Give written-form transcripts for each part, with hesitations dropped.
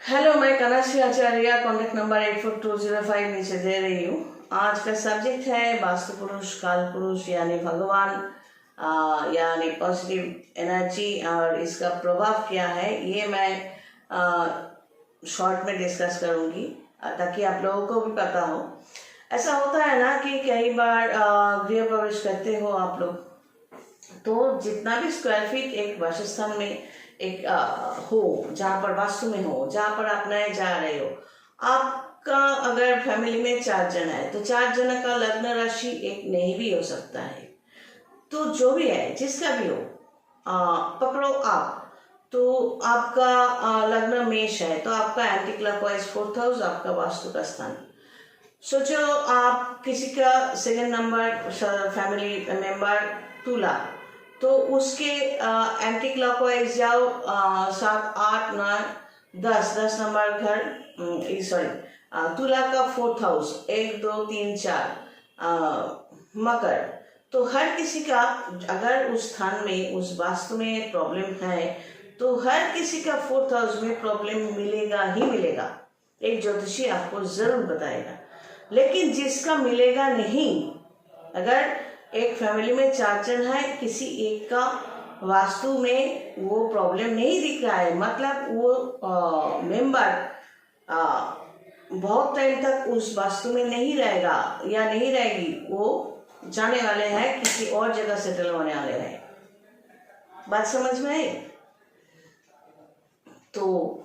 Hello, मैं कनश्री आचार्य, contact number 84205 नीचे दे रही हूँ। आज का सब्जेक्ट है वास्तु पुरुष, काल पुरुष यानी भगवान, यानी पॉजिटिव एनर्जी और इसका प्रभाव क्या है, ये मैं शॉर्ट में डिस्कस करूँगी ताकि आप लोगों को भी पता हो। ऐसा होता है ना कि कई बार गृह प्रवेश करते हो आप लोग, तो जितना भी स्क्वायर फीट एक वासस्थान में एक हो, जहाँ पर वास्तु में हो, जहाँ पर आप नए जा रहे हो, आपका अगर फैमिली में 4 जन है तो 4 जन का लग्न राशि एक नहीं भी हो सकता है। तो जो भी है, जिसका भी हो, पकड़ो आप, तो आपका लग्न मेष है तो आपका एंटी क्लॉकवाइज 4th हाउस आपका वास्तु का स्थान। सोचो आप किसी का सेकंड नंबर फैमिली मेंबर तुला, तो उसके एंटी क्लॉकवाइज जाओ 7, 8, 9, 10 नंबर घर, तुला का 4th हाउस 1, 2, 3, 4 मकर। तो हर किसी का अगर उस स्थान में उस वास्तु में प्रॉब्लम है तो हर किसी का 4th हाउस में प्रॉब्लम मिलेगा ही मिलेगा। एक ज्योतिषी आपको जरूर बताएगा। लेकिन जिसका मिलेगा नहीं, अगर एक फैमिली में 4 जन है, किसी एक का वास्तु में वो प्रॉब्लम नहीं दिख रहा है, मतलब वो मेंबर बहुत टाइम तक उस वास्तु में नहीं रहेगा या नहीं रहेगी, वो जाने वाले हैं, किसी और जगह सेटल होने वाले हैं। बात समझ में आई? तो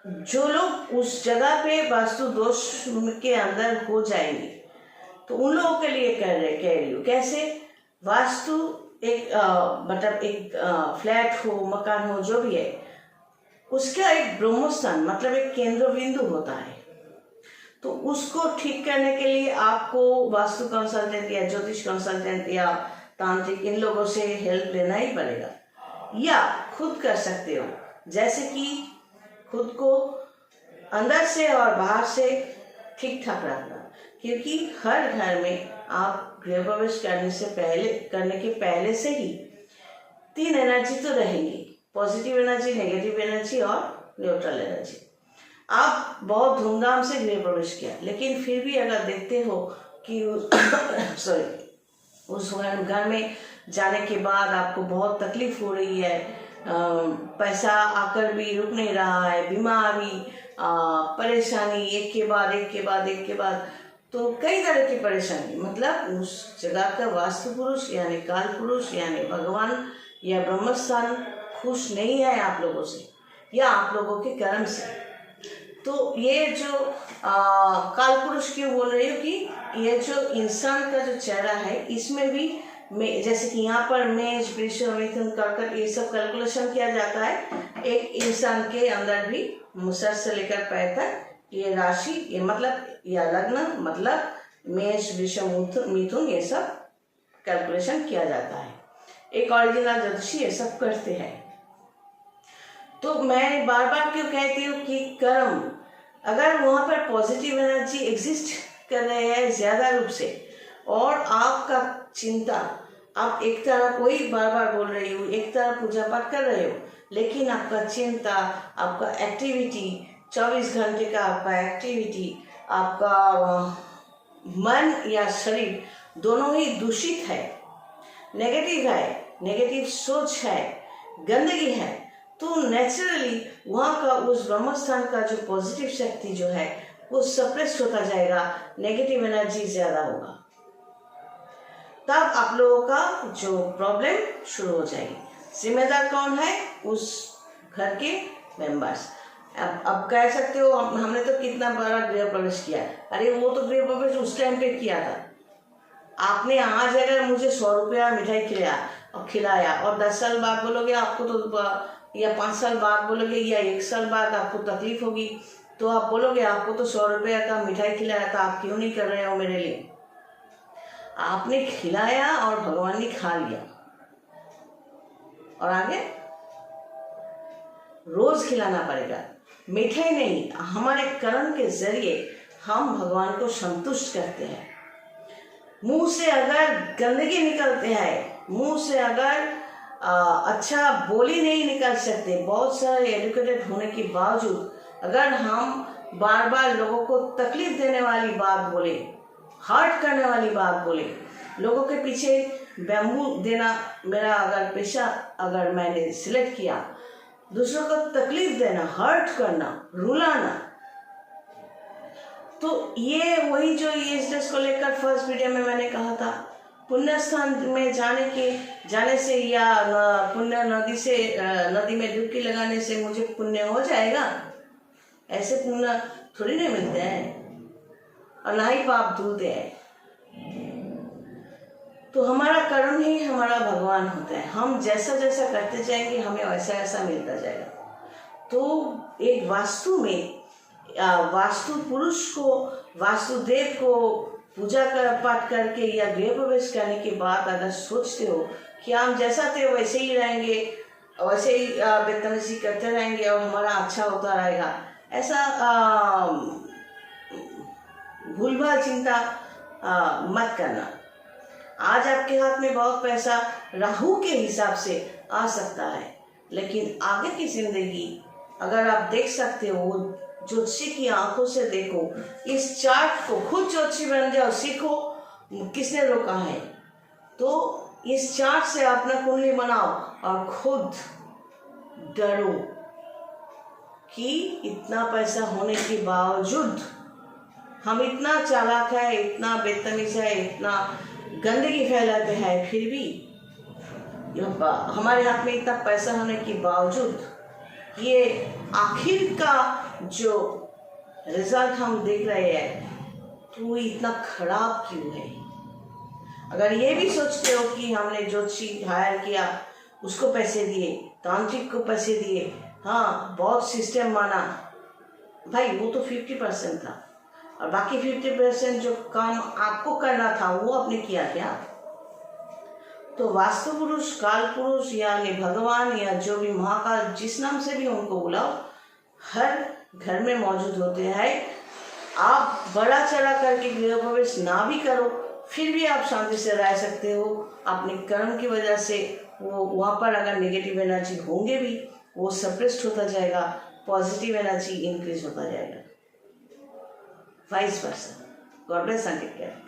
जो लोग उस जगह पे वास्तु दोष के अंदर हो जाएंगे, तो उन लोगों के लिए कह रही हूँ। कैसे? वास्तु एक मतलब एक फ्लैट हो, मकान हो, जो भी है, उसका एक ब्रह्मस्थान मतलब एक केंद्र बिंदु होता है। तो उसको ठीक करने के लिए आपको वास्तु कंसल्टेंट या ज्योतिष कंसल्टेंट या तांत्रिक, इन लोगों से हेल्प लेना ही पड़ेगा, या खुद कर सकते हो। जैसे कि खुद को अंदर से और बाहर से ठीक ठाक रखना, क्योंकि हर घर में आप गृह प्रवेश करने के पहले से ही 3 एनर्जी तो रहेंगी, पॉजिटिव एनर्जी, नेगेटिव एनर्जी और न्यूट्रल एनर्जी। आप बहुत धूमधाम से गृह प्रवेश किया, लेकिन फिर भी अगर देखते हो कि उस घर में जाने के बाद आपको बहुत तकलीफ हो रही है, पैसा आकर भी रुक नहीं रहा है, बीमारी, परेशानी, एक के बाद, तो कई तरह की परेशानी, मतलब उस जगह का वास्तु पुरुष यानी काल पुरुष यानी भगवान या ब्रह्मस्थान खुश नहीं है आप लोगों से या आप लोगों के कर्म से। तो ये जो काल पुरुष क्यों बोल रही हूँ कि ये जो इंसान का जो चेहरा है, इसमें भी जैसे कि यहाँ पर मेष, वृष, मिथुन, कर्कट, ये सब कैलकुलेशन किया जाता है। एक इंसान के अंदर भी सर से लेकर पैर तक ये राशि, ये मतलब या लग्न, मतलब मेष, वृष, मिथुन, ये सब कैलकुलेशन किया जाता है। एक ओरिजिनल ज्योतिषी ये सब करते हैं। तो मैं बार बार क्यों कहती हूँ कि कर्म, अगर वहाँ पर पॉजिटिव एनर्जी एग्जिस्ट कर रहे हैं ज़्यादा रूप से, और आपका चिंता, आप एक तरफ, वही बार बार बोल रही हूँ, एक तरफ पूजा पाठ कर रहे हो, लेकिन आपका चिंता, आपका एक्टिविटी, 24 घंटे का आपका एक्टिविटी, आपका मन या शरीर दोनों ही दूषित है, नेगेटिव है, नेगेटिव सोच है, गंदगी है, तो नेचुरली वहाँ का उस ब्रह्मस्थान का जो पॉजिटिव शक्ति जो है वो सप्रेस होता जाएगा, नेगेटिव एनर्जी ज़्यादा होगा, तब आप लोगों का जो प्रॉब्लम शुरू हो जाएगी। जिम्मेदार कौन है? उस घर के मेंबर्स। अब कह सकते हो हमने तो कितना बड़ा गृह प्रवेश किया। अरे वो तो गृह प्रवेश उस टाइम पे किया था। आपने आज अगर मुझे 100 रुपया मिठाई खिलाया और 10 साल बाद बोलोगे आपको तो, या 5 साल बाद बोलोगे, या 1 साल बाद आपको तकलीफ होगी, तो आप बोलोगे आपको तो 100 रुपया का मिठाई खिलाया था, आप क्यों नहीं कर रहे हो मेरे लिए? आपने खिलाया और भगवान ने खा लिया, और आगे रोज खिलाना पड़ेगा। मिठाई नहीं, हमारे कर्म के जरिए हम भगवान को संतुष्ट करते हैं। मुंह से अगर गंदगी निकलते हैं, मुंह से अगर अच्छा बोली नहीं निकाल सकते। बहुत सारे एजुकेटेड होने के बावजूद अगर हम बार बार लोगों को तकलीफ देने वाली बात बोले, हर्ट करने वाली बात बोले, लोगों के पीछे बैम्बू देना मेरा अगर पेशा अगर मैंने सिलेक्ट किया, दूसरों को तकलीफ देना, हर्ट करना, रुलाना, तो ये वही जो ईएसएस को लेकर फर्स्ट वीडियो में मैंने कहा था, पुण्य स्थान में जाने से या पुण्य नदी में डुबकी लगाने से मुझे पुण्य हो जाएगा, ऐसे पुण्य थोड़ी नहीं मिलते हैं और ना ही पाप धुलते हैं। तो हमारा कर्म ही हमारा भगवान होता है। हम जैसा जैसा करते जाएंगे हमें वैसा वैसा मिलता जाएगा। तो एक वास्तु में वास्तु पुरुष को, वास्तुदेव को पूजा पाठ करके या गृह प्रवेश करने के बाद अगर सोचते हो कि हम जैसा थे वैसे ही रहेंगे, वैसे ही बदतमीजी करते रहेंगे और हमारा अच्छा होता रहेगा, ऐसा भूलभाल चिंता मत करना। आज आपके हाथ में बहुत पैसा राहु के हिसाब से आ सकता है, लेकिन आगे की जिंदगी अगर आप देख सकते हो, ज्योतिषी की आंखों से देखो, इस चार्ट को, खुद ज्योतिषी बन जाओ, सीखो किसने रोका है। तो इस चार्ट से अपना कुंडली बनाओ और खुद डरो कि इतना पैसा होने के बावजूद हम इतना चालाक है, इतना बदतमीज है, इतना गंदगी फैलाते हैं, फिर भी हमारे हाथ में इतना पैसा होने के बावजूद ये आखिर का जो रिजल्ट हम देख रहे हैं तो वो इतना खराब क्यों है। अगर ये भी सोचते हो कि हमने ज्योतिषी हायर किया, उसको पैसे दिए, तांत्रिक को पैसे दिए, हाँ बहुत सिस्टम माना, भाई वो तो 50% था और बाकी 50% जो काम आपको करना था वो आपने किया क्या? तो वास्तु पुरुष, काल पुरुष यानी भगवान या जो भी महाकाल, जिस नाम से भी उनको बुलाओ, हर घर में मौजूद होते हैं। आप बड़ा चढ़ा करके गृह प्रवेश ना भी करो, फिर भी आप शांति से रह सकते हो। अपने कर्म की वजह से वो वहाँ पर अगर नेगेटिव एनर्जी होंगे भी वो सप्रेस्ड होता जाएगा, पॉजिटिव एनर्जी इंक्रीज होता जाएगा, vice versa. God bless and take care.